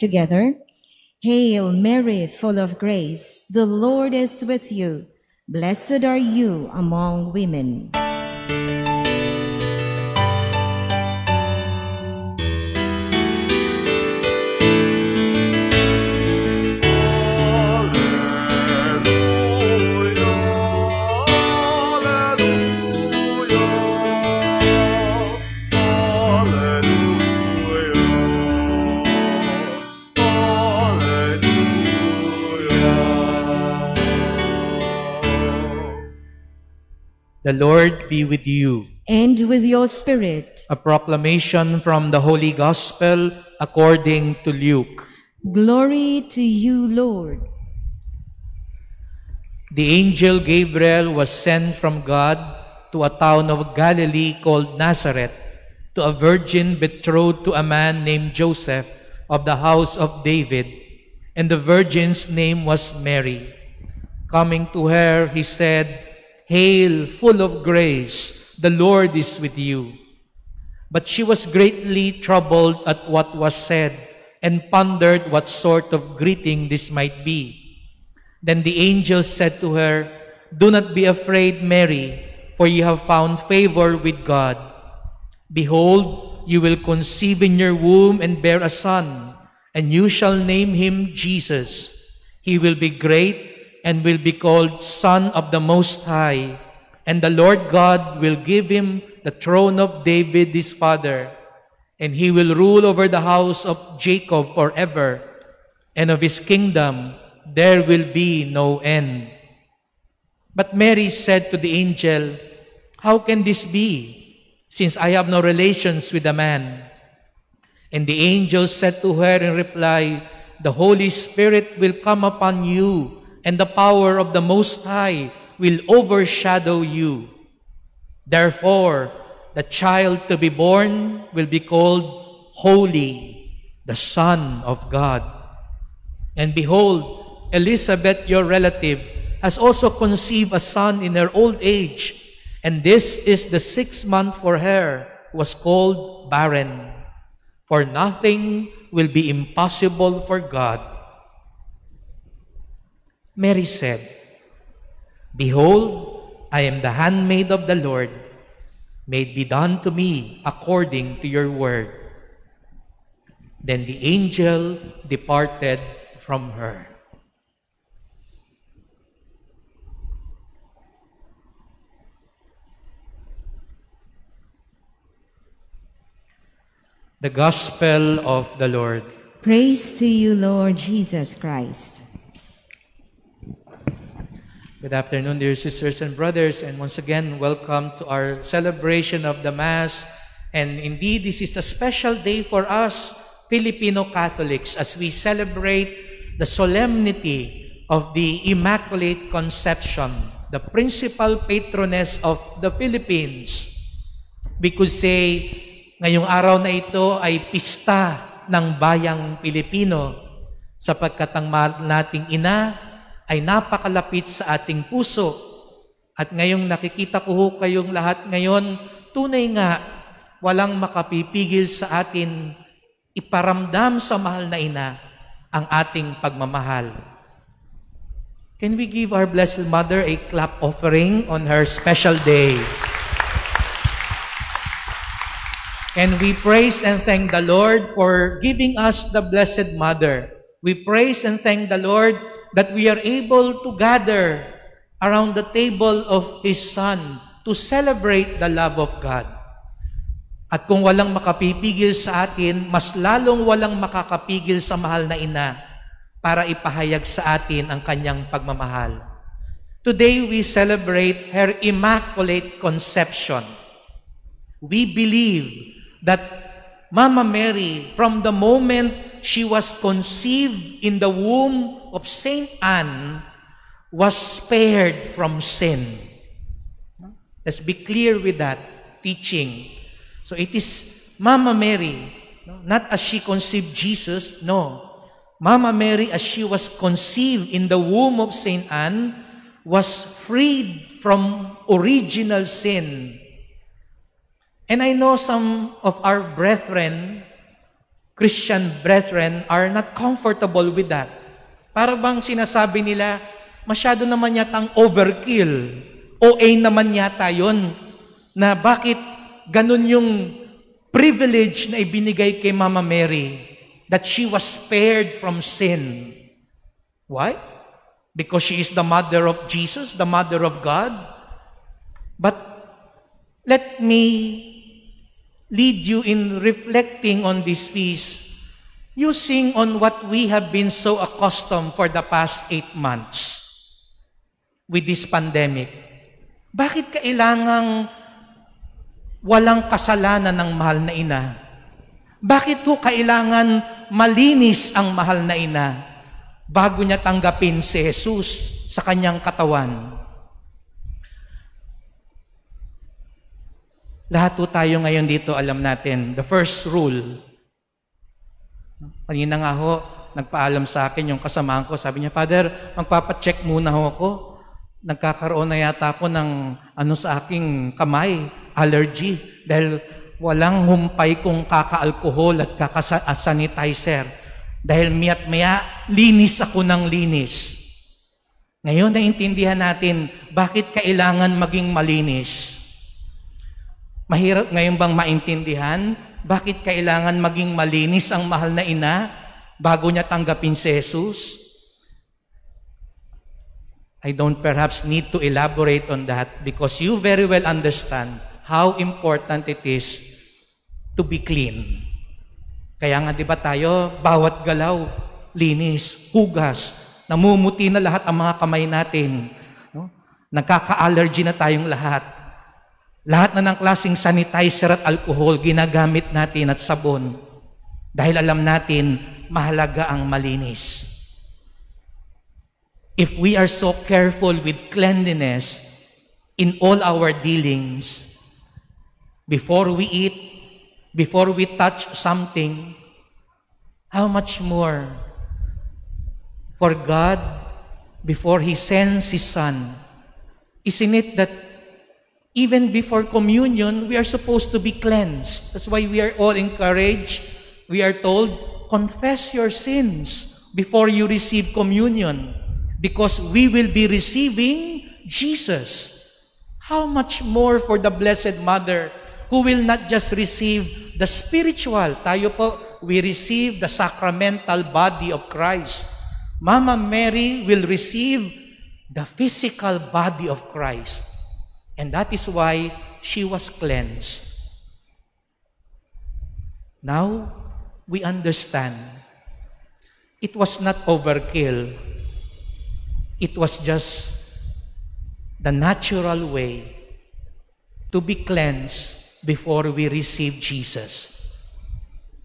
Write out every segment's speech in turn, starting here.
Together, Hail Mary, full of grace, the Lord is with you. Blessed are you among women. The Lord be with you. And with your spirit. A proclamation from the Holy Gospel according to Luke. Glory to you, Lord. The angel Gabriel was sent from God to a town of Galilee called Nazareth, to a virgin betrothed to a man named Joseph of the house of David, and the virgin's name was Mary. Coming to her, he said, "Hail, full of grace, the Lord is with you." But she was greatly troubled at what was said, and pondered what sort of greeting this might be. Then the angel said to her, "Do not be afraid, Mary, for you have found favor with God. Behold, you will conceive in your womb and bear a son, and you shall name him Jesus. He will be great and will be called Son of the Most High, and the Lord God will give him the throne of David his father, and he will rule over the house of Jacob forever, and of his kingdom there will be no end." But Mary said to the angel, "How can this be, since I have no relations with a man?" And the angel said to her in reply, "The Holy Spirit will come upon you, and the power of the Most High will overshadow you. Therefore, the child to be born will be called Holy, the Son of God. And behold, Elizabeth, your relative, has also conceived a son in her old age, and this is the 6th month for her, who was called barren. For nothing will be impossible for God." Mary said, "Behold, I am the handmaid of the Lord. May it be done to me according to your word." Then the angel departed from her. The Gospel of the Lord. Praise to you, Lord Jesus Christ. Good afternoon, dear sisters and brothers, and once again, welcome to our celebration of the Mass. And indeed, this is a special day for us, Filipino Catholics, as we celebrate the solemnity of the Immaculate Conception, the principal patroness of the Philippines. We could say, ngayong araw na ito ay pista ng bayang Pilipino, sapagkat ang mahal nating ina ay napakalapit sa ating puso. At ngayong nakikita ko ho kayong lahat ngayon, tunay nga, walang makapipigil sa atin iparamdam sa mahal na ina ang ating pagmamahal. Can we give our Blessed Mother a clap offering on her special day? And we praise and thank the Lord for giving us the Blessed Mother. We praise and thank the Lord that we are able to gather around the table of His Son to celebrate the love of God. At kung walang makapipigil sa atin, mas lalong walang makakapigil sa mahal na ina para ipahayag sa atin ang kanyang pagmamahal. Today, we celebrate her Immaculate Conception. We believe that Mama Mary, from the moment she was conceived in the womb of Saint Anne, was spared from sin. Let's be clear with that teaching. So it is Mama Mary, not as she conceived Jesus, no. Mama Mary, as she was conceived in the womb of Saint Anne, was freed from original sin. And I know some of our brethren Christian brethren are not comfortable with that. Para bang sinasabi nila, masyado naman yata ang overkill. OA naman yata yun. Na bakit ganun yung privilege na ibinigay kay Mama Mary, that she was spared from sin. Why? Because she is the mother of Jesus, the mother of God. But let me lead you in reflecting on this feast, using on what we have been so accustomed for the past 8 months with this pandemic. Bakit kailangang walang kasalanan ng mahal na ina? Bakit ho kailangan malinis ang mahal na ina bago niya tanggapin si Jesus sa kanyang katawan? Lahat po tayo ngayon dito, alam natin, the first rule. Kanina nga ho, nagpaalam sa akin yung kasamahan ko. Sabi niya, Father, magpapacheck muna ho ako. Nagkakaroon na yata ako ng sa aking kamay, allergy. Dahil walang humpay kong kaka-alcohol at kaka-sanitizer. Dahil miya't-maya, linis ako ng linis. Ngayon, naintindihan natin, bakit kailangan maging malinis? Mahirap ngayon bang maintindihan bakit kailangan maging malinis ang mahal na ina bago niya tanggapin si Jesus? I don't perhaps need to elaborate on that because you very well understand how important it is to be clean. Kaya nga di ba tayo, bawat galaw, linis, hugas, namumuti na lahat ang mga kamay natin. No? Nagkaka-allergy na tayong lahat. Lahat na ng klaseng sanitizer at alcohol, ginagamit natin at sabon. Dahil alam natin, mahalaga ang malinis. If we are so careful with cleanliness in all our dealings, before we eat, before we touch something, how much more for God, before He sends His Son? Isn't it that even before communion, we are supposed to be cleansed. That's why we are all encouraged. We are told, confess your sins before you receive communion. Because we will be receiving Jesus. How much more for the Blessed Mother who will not just receive the spiritual. Tayo po, we receive the sacramental body of Christ. Mama Mary will receive the physical body of Christ. And that is why she was cleansed. Now, we understand. It was not overkill. It was just the natural way to be cleansed before we receive Jesus.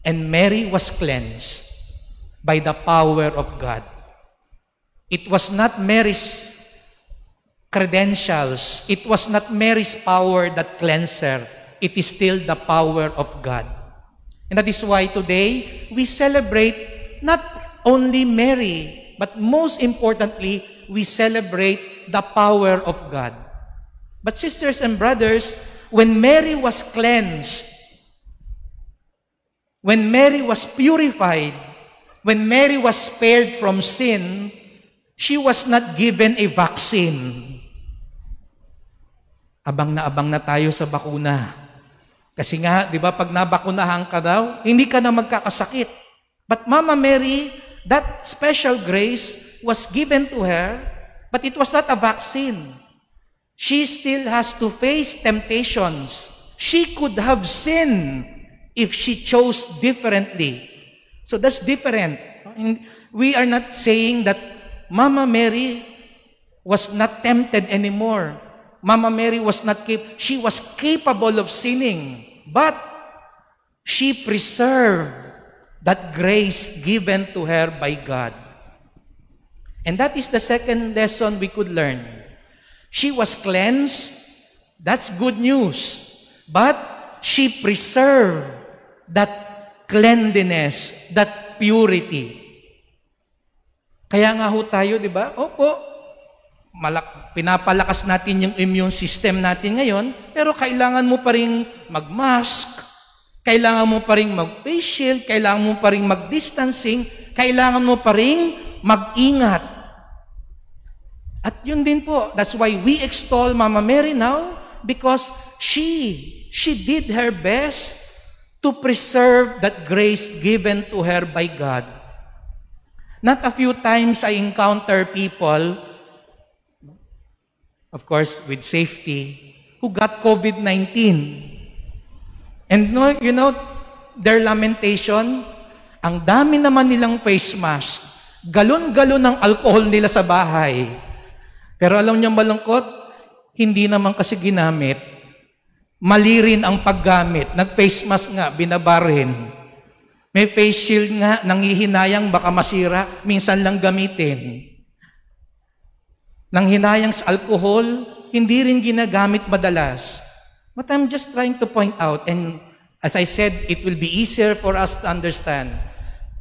And Mary was cleansed by the power of God. It was not Mary's credentials. It was not Mary's power that cleansed her. It is still the power of God. And that is why today, we celebrate not only Mary, but most importantly, we celebrate the power of God. But sisters and brothers, when Mary was cleansed, when Mary was purified, when Mary was spared from sin, she was not given a vaccine. Abang na tayo sa bakuna. Kasi nga, di ba, pag nabakunahan ka daw, hindi ka na magkakasakit. But Mama Mary, that special grace was given to her, but it was not a vaccine. She still has to face temptations. She could have sinned if she chose differently. So that's different. We are not saying that Mama Mary was not tempted anymore. Mama Mary was not she was capable of sinning, but she preserved that grace given to her by God. And that is the second lesson we could learn. She was cleansed, that's good news, but she preserved that cleanliness, that purity. Kaya nga ho tayo, di ba? Opo, pinapalakas natin yung immune system natin ngayon, pero kailangan mo pa rin mag-mask, Kailangan mo pa rin mag-face shield, kailangan mo pa rin mag-distancing, kailangan mo pa rin mag-ingat. At yun din po, that's why we extol Mama Mary now, because she did her best to preserve that grace given to her by God. Not a few times I encounter people, of course with safety, who got COVID-19. And you know, their lamentation, ang dami naman nilang face mask, galon-galon ng alcohol nila sa bahay. Pero alam niyo malungkot, hindi naman kasi ginamit. Mali rin ang paggamit. Nag-face mask nga, binabarin. May face shield nga, nanghihinayang baka masira, minsan lang gamitin. Nanghinayang sa alcohol, hindi rin ginagamit madalas. But I'm just trying to point out, and as I said, it will be easier for us to understand.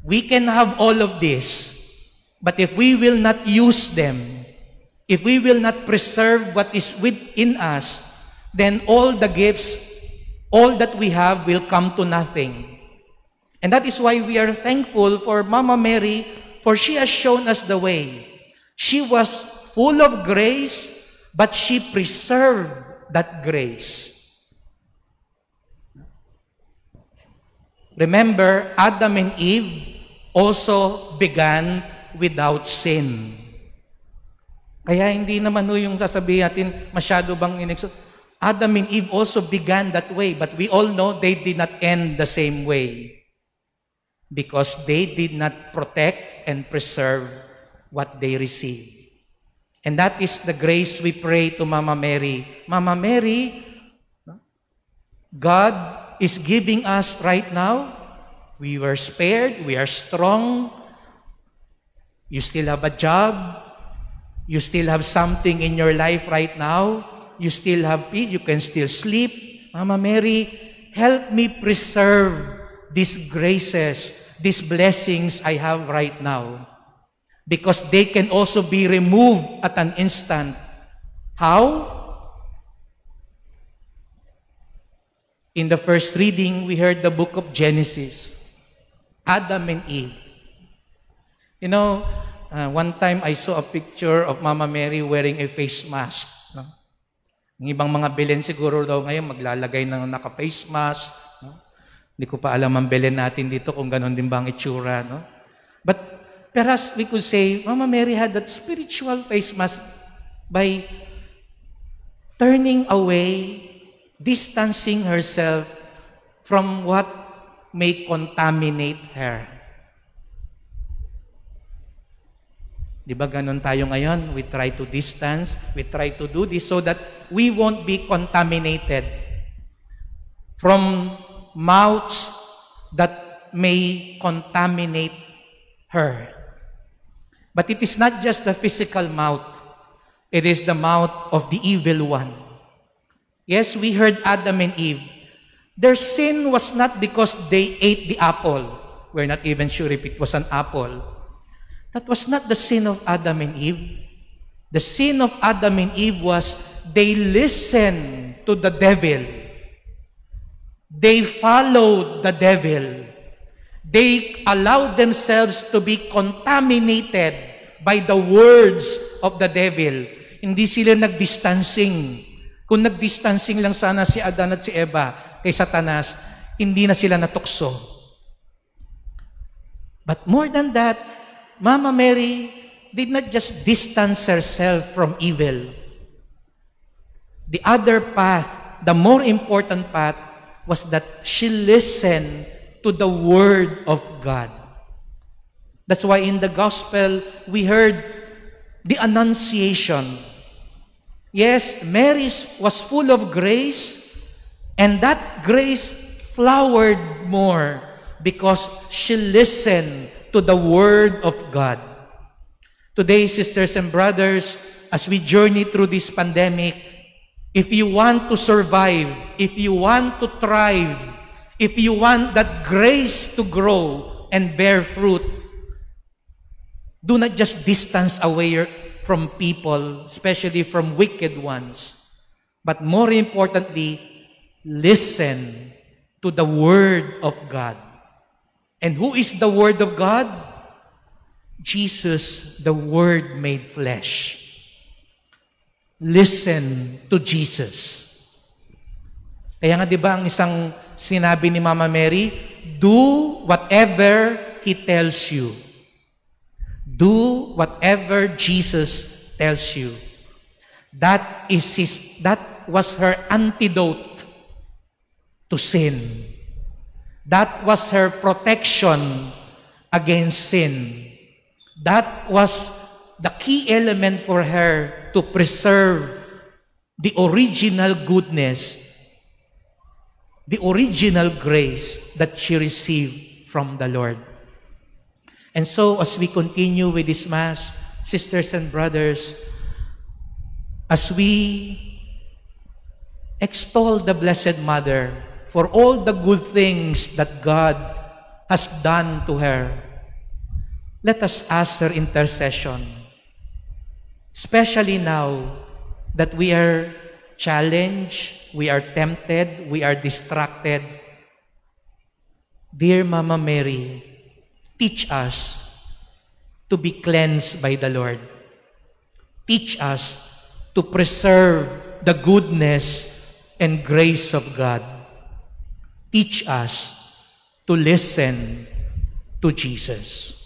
We can have all of this, but if we will not use them, if we will not preserve what is within us, then all the gifts, all that we have will come to nothing. And that is why we are thankful for Mama Mary, for she has shown us the way. She was full of grace, but she preserved that grace. Remember, Adam and Eve also began without sin. Kaya hindi naman yung sasabihin natin, masyado bang Adam and Eve also began that way, but we all know they did not end the same way. Because they did not protect and preserve what they received. And that is the grace we pray to Mama Mary. Mama Mary, God is giving us right now. We were spared, we are strong. You still have a job. You still have something in your life right now. You still have peace, you can still sleep. Mama Mary, help me preserve these graces, these blessings I have right now. Because they can also be removed at an instant. How? In the first reading, we heard the book of Genesis. Adam and Eve. You know, one time I saw a picture of Mama Mary wearing a face mask. No? Ang ibang mga Belen siguro daw ngayon maglalagay ng naka-face mask. No? Hindi ko pa alam ang Belen natin dito kung ganon din ba ang itsura. No? But perhaps we could say, Mama Mary had that spiritual face mask by turning away, distancing herself from what may contaminate her. Di ba ganun tayo ngayon? We try to distance, we try to do this so that we won't be contaminated from mouths that may contaminate her. But it is not just the physical mouth, it is the mouth of the evil one. Yes, we heard Adam and Eve. Their sin was not because they ate the apple. We're not even sure if it was an apple. That was not the sin of Adam and Eve. The sin of Adam and Eve was they listened to the devil. They followed the devil. They allowed themselves to be contaminated by the words of the devil. Hindi sila nag-distancing. Kung nag-distancing lang sana si Adan at si Eva kay Satanas, hindi na sila natukso. But more than that, Mama Mary did not just distance herself from evil. The other path, the more important path, was that she listened to the Word of God. That's why in the Gospel, we heard the Annunciation. Yes, Mary was full of grace, and that grace flowered more because she listened to the Word of God. Today, sisters and brothers, as we journey through this pandemic, if you want to survive, if you want to thrive, if you want that grace to grow and bear fruit, do not just distance away from people, especially from wicked ones, but more importantly, listen to the Word of God. And who is the Word of God? Jesus, the Word made flesh. Listen to Jesus. Kaya nga, di ba, ang isang sinabi ni Mama Mary, do whatever He tells you. Do whatever Jesus tells you. That was her antidote to sin. That was her protection against sin. That was the key element for her to preserve the original goodness, the original grace that she received from the Lord. And so, as we continue with this Mass, sisters and brothers, as we extol the Blessed Mother for all the good things that God has done to her, let us ask her intercession, especially now that we are challenged, we are tempted, we are distracted. Dear Mama Mary, teach us to be cleansed by the Lord. Teach us to preserve the goodness and grace of God. Teach us to listen to Jesus.